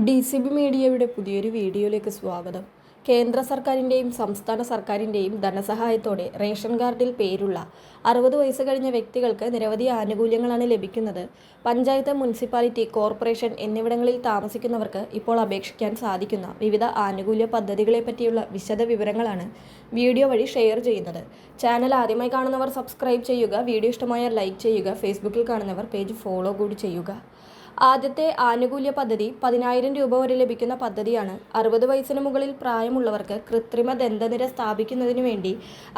DCB മീഡിയയുടെ പുതിയൊരു വീഡിയോയിലേക്ക് സ്വാഗതം. കേന്ദ്ര സർക്കാരിൻ്റെയും സംസ്ഥാന സർക്കാരിൻ്റെയും ധനസഹായത്തോടെ റേഷൻ കാർഡിൽ പേരുള്ള 60 വയസ്സ് കഴിഞ്ഞ വ്യക്തികൾക്ക് നിരവധി ആനുകൂല്യങ്ങളാണ് ലഭിക്കുന്നത്. പഞ്ചായത്ത്, മുനിസിപ്പാലിറ്റി, കോർപ്പറേഷൻ എന്നിവിടങ്ങളിൽ താമസിക്കുന്നവർക്ക് ഇപ്പോൾ അപേക്ഷിക്കാൻ സാധിക്കുന്ന വിവിധ ആനുകൂല്യ പദ്ധതികളെ പറ്റിയുള്ള വിശദ വിവരങ്ങളാണ് വീഡിയോ വഴി ഷെയർ ചെയ്യുന്നത്. ചാനൽ ആദ്യമായി കാണുന്നവർ സബ്സ്ക്രൈബ് ചെയ്യുക, വീഡിയോ ഇഷ്ടമായാൽ ലൈക്ക് ചെയ്യുക, ഫേസ്ബുക്കിൽ കാണുന്നവർ പേജ് ഫോളോ കൂടി ചെയ്യുക. ആദ്യത്തെ ആനുകൂല്യ പദ്ധതി 10,000 രൂപ വരെ ലഭിക്കുന്ന പദ്ധതിയാണ്. 60 വയസ്സിന് മുകളിൽ പ്രായമുള്ളവർക്ക് കൃത്രിമ ദന്തനിര സ്ഥാപിക്കുന്നതിന് വേണ്ടി,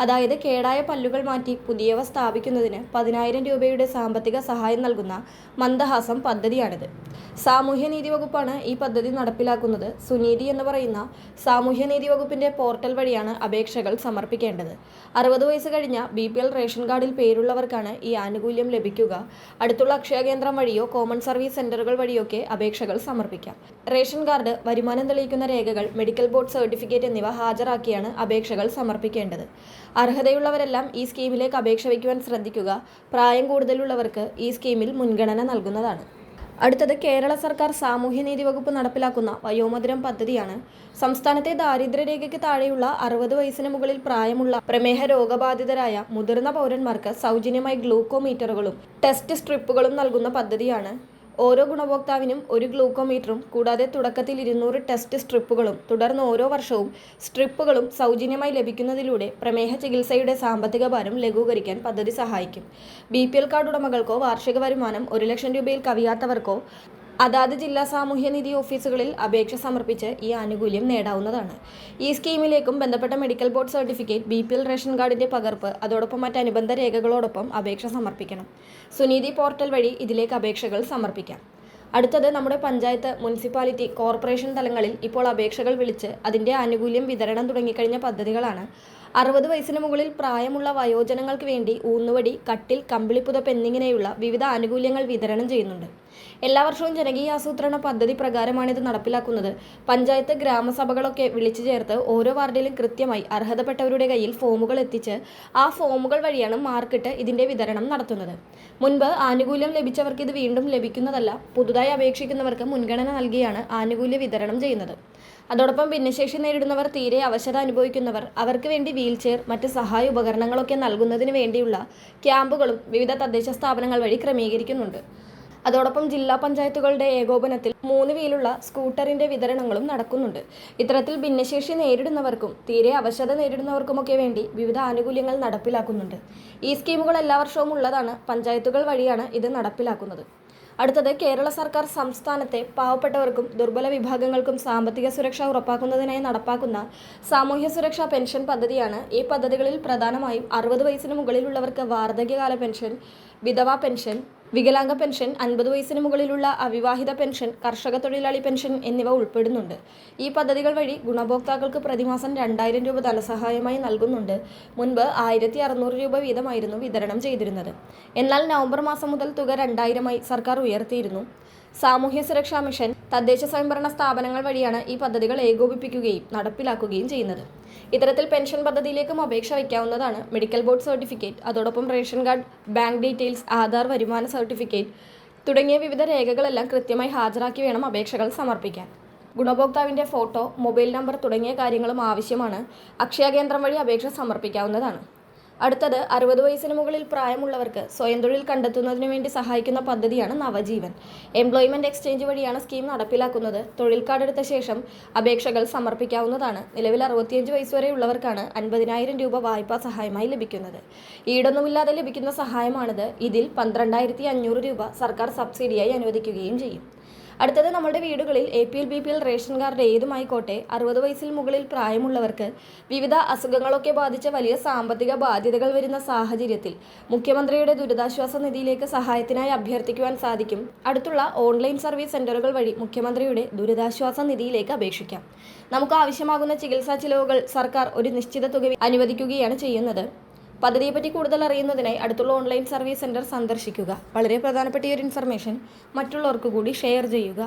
അതായത് കേടായ പല്ലുകൾ മാറ്റി പുതിയവ സ്ഥാപിക്കുന്നതിന് 10,000 രൂപയുടെ സാമ്പത്തിക സഹായം നൽകുന്ന മന്ദഹാസം പദ്ധതിയാണിത്. സാമൂഹ്യനീതി വകുപ്പാണ് ഈ പദ്ധതി നടപ്പിലാക്കുന്നത്. സുനീതി എന്ന് പറയുന്ന സാമൂഹ്യനീതി വകുപ്പിന്റെ പോർട്ടൽ വഴിയാണ് അപേക്ഷകൾ സമർപ്പിക്കേണ്ടത്. 60 വയസ്സ് കഴിഞ്ഞ BPL റേഷൻ കാർഡിൽ പേരുള്ളവർക്കാണ് ഈ ആനുകൂല്യം ലഭിക്കുക. അടുത്തുള്ള അക്ഷയ കേന്ദ്രം വഴിയോ കോമൺ സർവീസ് സെന്ററുകൾ വഴിയൊക്കെ അപേക്ഷകൾ സമർപ്പിക്കാം. റേഷൻ കാർഡ്, വരുമാനം തെളിയിക്കുന്ന രേഖകൾ, മെഡിക്കൽ ബോർഡ് സർട്ടിഫിക്കറ്റ് എന്നിവ ഹാജരാക്കിയാണ് അപേക്ഷകൾ സമർപ്പിക്കേണ്ടത്. അർഹതയുള്ളവരെല്ലാം ഈ സ്കീമിലേക്ക് അപേക്ഷ വയ്ക്കുവാൻ ശ്രദ്ധിക്കുക. പ്രായം കൂടുതലുള്ളവർക്ക് ഈ സ്കീമിൽ മുൻഗണന നൽകുന്നതാണ്. അടുത്തത് കേരള സർക്കാർ സാമൂഹ്യനീതി വകുപ്പ് നടപ്പിലാക്കുന്ന വയോമധുരം പദ്ധതിയാണ്. സംസ്ഥാനത്തെ ദാരിദ്ര്യരേഖയ്ക്ക് താഴെയുള്ള 60 വയസ്സിന് മുകളിൽ പ്രായമുള്ള പ്രമേഹ രോഗബാധിതരായ മുതിർന്ന പൗരന്മാർക്ക് സൗജന്യമായി ഗ്ലൂക്കോമീറ്ററുകളും ടെസ്റ്റ് സ്ട്രിപ്പുകളും നൽകുന്ന പദ്ധതിയാണ്. ഓരോ ഗുണഭോക്താവിനും ഒരു ഗ്ലൂക്കോമീറ്ററും കൂടാതെ തുടക്കത്തിൽ 200 ടെസ്റ്റ് സ്ട്രിപ്പുകളും തുടർന്ന് ഓരോ വർഷവും സ്ട്രിപ്പുകളും സൗജന്യമായി ലഭിക്കുന്നതിലൂടെ പ്രമേഹ ചികിത്സയുടെ സാമ്പത്തിക ഭാരം ലഘൂകരിക്കാൻ പദ്ധതി സഹായിക്കും. BPL കാർഡ് ഉടമകൾക്കോ വാർഷിക വരുമാനം 1 ലക്ഷം രൂപയിൽ കവിയാത്തവർക്കോ അതാത് ജില്ലാ സാമൂഹ്യനിധി ഓഫീസുകളിൽ അപേക്ഷ സമർപ്പിച്ച് ഈ ആനുകൂല്യം നേടാവുന്നതാണ്. ഈ സ്കീമിലേക്കും ബന്ധപ്പെട്ട medical board certificate, BPL ration കാർഡിന്റെ പകർപ്പ്, അതോടൊപ്പം മറ്റ് അനുബന്ധ രേഖകളോടൊപ്പം അപേക്ഷ സമർപ്പിക്കണം. സുനീതി പോർട്ടൽ വഴി ഇതിലേക്ക് അപേക്ഷകൾ സമർപ്പിക്കാം. അടുത്തത് നമ്മുടെ പഞ്ചായത്ത്, മുനിസിപ്പാലിറ്റി, കോർപ്പറേഷൻ തലങ്ങളിൽ ഇപ്പോൾ അപേക്ഷകൾ വിളിച്ച് അതിൻ്റെ ആനുകൂല്യം വിതരണം തുടങ്ങിക്കഴിഞ്ഞ പദ്ധതികളാണ്. 60 വയസ്സിന് മുകളിൽ പ്രായമുള്ള വയോജനങ്ങൾക്ക് വേണ്ടി ഊന്നുവടി, കട്ടിൽ, കമ്പിളിപ്പുതപ്പ് എന്നിങ്ങനെയുള്ള വിവിധ ആനുകൂല്യങ്ങൾ വിതരണം ചെയ്യുന്നുണ്ട്. എല്ലാ വർഷവും ജനകീയ ആസൂത്രണ പദ്ധതി പ്രകാരമാണിത് നടപ്പിലാക്കുന്നത്. പഞ്ചായത്ത്, ഗ്രാമസഭകളൊക്കെ വിളിച്ചു ചേർത്ത് ഓരോ വാർഡിലും കൃത്യമായി അർഹതപ്പെട്ടവരുടെ കയ്യിൽ ഫോമുകൾ എത്തിച്ച് ആ ഫോമുകൾ വഴിയാണ് മാർക്കിട്ട് ഇതിൻ്റെ വിതരണം നടത്തുന്നത്. മുൻപ് ആനുകൂല്യം ലഭിച്ചവർക്ക് ഇത് വീണ്ടും ലഭിക്കുന്നതല്ല. പുതുതായി അപേക്ഷിക്കുന്നവർക്ക് മുൻഗണന നൽകിയാണ് ആനുകൂല്യ വിതരണം ചെയ്യുന്നത്. അതോടൊപ്പം ഭിന്നശേഷി നേരിടുന്നവർ, തീരെ അവശത അനുഭവിക്കുന്നവർ, അവർക്ക് വേണ്ടി വീൽചെയർ, മറ്റ് സഹായ ഉപകരണങ്ങളൊക്കെ നൽകുന്നതിന് വേണ്ടിയുള്ള ക്യാമ്പുകളും വിവിധ തദ്ദേശ സ്ഥാപനങ്ങൾ വഴി ക്രമീകരിക്കുന്നുണ്ട്. അതോടൊപ്പം ജില്ലാ പഞ്ചായത്തുകളുടെ ഏകോപനത്തിൽ 3 വീലുള്ള സ്കൂട്ടറിന്റെ വിതരണങ്ങളും നടക്കുന്നുണ്ട്. ഇത്തരത്തിൽ ഭിന്നശേഷി നേരിടുന്നവർക്കും തീരെ അവശത നേരിടുന്നവർക്കുമൊക്കെ വേണ്ടി വിവിധ ആനുകൂല്യങ്ങൾ നടപ്പിലാക്കുന്നുണ്ട്. ഈ സ്കീമുകൾ എല്ലാ വർഷവും ഉള്ളതാണ്. പഞ്ചായത്തുകൾ വഴിയാണ് ഇത് നടപ്പിലാക്കുന്നത്. അടുത്തത് കേരള സർക്കാർ സംസ്ഥാനത്തെ പാവപ്പെട്ടവർക്കും ദുർബല വിഭാഗങ്ങൾക്കും സാമ്പത്തിക സുരക്ഷ ഉറപ്പാക്കുന്നതിനായി നടപ്പാക്കുന്ന സാമൂഹ്യ സുരക്ഷാ പെൻഷൻ പദ്ധതിയാണ്. ഈ പദ്ധതികളിൽ പ്രധാനമായും 60 വയസ്സിന് മുകളിലുള്ളവർക്ക് വാർദ്ധക്യകാല പെൻഷൻ, വിധവാ പെൻഷൻ, വികലാംഗ പെൻഷൻ, 50 വയസ്സിന് മുകളിലുള്ള അവിവാഹിത പെൻഷൻ, കർഷക തൊഴിലാളി പെൻഷൻ എന്നിവ ഉൾപ്പെടുന്നുണ്ട്. ഈ പദ്ധതികൾ വഴി ഗുണഭോക്താക്കൾക്ക് പ്രതിമാസം 2,000 രൂപ ധനസഹായമായി നൽകുന്നുണ്ട്. മുൻപ് 1,600 രൂപ വീതമായിരുന്നു വിതരണം ചെയ്തിരുന്നത്. എന്നാൽ നവംബർ മാസം മുതൽ തുക 2,000 സർക്കാർ ഉയർത്തിയിരുന്നു. സാമൂഹ്യ സുരക്ഷാ മിഷൻ, തദ്ദേശ സ്വയംഭരണ സ്ഥാപനങ്ങൾ വഴിയാണ് ഈ പദ്ധതികൾ ഏകോപിപ്പിക്കുകയും നടപ്പിലാക്കുകയും ചെയ്യുന്നത്. ഇത്തരത്തിൽ പെൻഷൻ പദ്ധതിയിലേക്കും അപേക്ഷ വയ്ക്കാവുന്നതാണ്. മെഡിക്കൽ ബോർഡ് സർട്ടിഫിക്കറ്റ്, അതോടൊപ്പം ration card, bank details, Aadhaar, വരുമാന സർട്ടിഫിക്കറ്റ് തുടങ്ങിയ വിവിധ രേഖകളെല്ലാം കൃത്യമായി ഹാജരാക്കി വേണം അപേക്ഷകൾ സമർപ്പിക്കാൻ. ഗുണഭോക്താവിൻ്റെ ഫോട്ടോ, മൊബൈൽ നമ്പർ തുടങ്ങിയ കാര്യങ്ങളും ആവശ്യമാണ്. അക്ഷയ കേന്ദ്രം വഴി അപേക്ഷ സമർപ്പിക്കാവുന്നതാണ്. അടുത്തത് 60 വയസ്സിന് മുകളിൽ പ്രായമുള്ളവർക്ക് സ്വയം തൊഴിൽ കണ്ടെത്തുന്നതിന് വേണ്ടി സഹായിക്കുന്ന പദ്ധതിയാണ് നവജീവൻ. എംപ്ലോയ്മെന്റ് എക്സ്ചേഞ്ച് വഴിയാണ് സ്കീം നടപ്പിലാക്കുന്നത്. തൊഴിൽ കാർഡ് എടുത്ത ശേഷം അപേക്ഷകൾ സമർപ്പിക്കാവുന്നതാണ്. നിലവിൽ 65 വയസ്സ് വരെ ഉള്ളവർക്കാണ് 50,000 രൂപ വായ്പാ സഹായമായി ലഭിക്കുന്നത്. ഈടൊന്നുമില്ലാതെ ലഭിക്കുന്ന സഹായമാണിത്. ഇതിൽ 12,500 രൂപ സർക്കാർ സബ്സിഡിയായി അനുവദിക്കുകയും ചെയ്യും. അടുത്തത് നമ്മുടെ വീടുകളിൽ APL BPL റേഷൻ കാർഡ് ഏതുമായിക്കോട്ടെ 60 വയസ്സിൽ മുകളിൽ പ്രായമുള്ളവർക്ക് വിവിധ അസുഖങ്ങളൊക്കെ ബാധിച്ച വലിയ സാമ്പത്തിക ബാധ്യതകൾ വരുന്ന സാഹചര്യത്തിൽ മുഖ്യമന്ത്രിയുടെ ദുരിതാശ്വാസ നിധിയിലേക്ക് സഹായത്തിനായി അഭ്യർത്ഥിക്കുവാൻ സാധിക്കും. അടുത്തുള്ള ഓൺലൈൻ സർവീസ് സെന്ററുകൾ വഴി മുഖ്യമന്ത്രിയുടെ ദുരിതാശ്വാസ നിധിയിലേക്ക് അപേക്ഷിക്കാം. നമുക്ക് ആവശ്യമാകുന്ന ചികിത്സാ ചിലവുകൾ സർക്കാർ ഒരു നിശ്ചിത തുക അനുവദിക്കുകയാണ് ചെയ്യുന്നത്. പദ്ധതിയെപ്പറ്റി കൂടുതൽ അറിയുന്നതിനായി അടുത്തുള്ള ഓൺലൈൻ സർവീസ് സെന്റർ സന്ദർശിക്കുക. വളരെ പ്രധാനപ്പെട്ട ഈ ഒരു ഇൻഫർമേഷൻ മറ്റുള്ളവർക്ക് കൂടി ഷെയർ ചെയ്യുക.